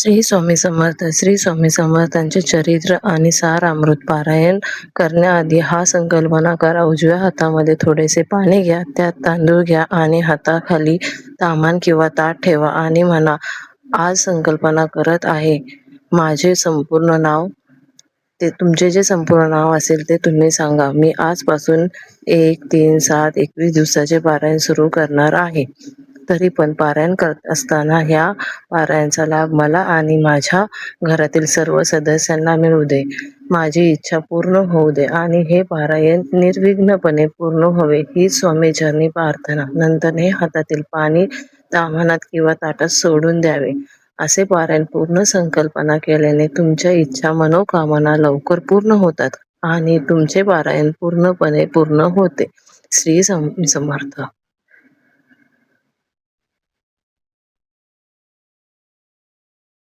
श्री स्वामी समर्थ. श्री स्वामी समर्थांचे चरित्र आणि सार अमृत पारायण करण्याआधी हा संकल्पना करा. उजव्या हातामध्ये थोडेसे पाणी घ्या, त्यात तांदूळ घ्या आणि हाताखाली ताम्हाण किंवा ताट ठेवा आणि म्हणा, आज संकल्पना करत आहे. माझे संपूर्ण नाव, ते तुमचे जे संपूर्ण नाव असेल ते तुम्ही सांगा. मी आजपासून 1-3-7-21 दिवसाचे पारायण सुरू करणार आहे. तरी पण पारायण करत असताना ह्या पारायणाचा लाभ मला आणि माझ्या घरातील सर्व सदस्यांना मिळू दे. माझी इच्छा पूर्ण होऊ दे आणि हे पारायण निर्विघ्नपणे पूर्ण व्हावे ही स्वामीचरणी प्रार्थना. नंतर हे हातातील पाणी ताम्हाणात किंवा ताटात सोडून द्यावे. असे पारायण पूर्ण संकल्पना केल्याने तुमच्या इच्छा मनोकामना लवकर पूर्ण होतात आणि तुमचे पारायण पूर्णपणे पूर्ण होते. श्री स्वामी समर्थ.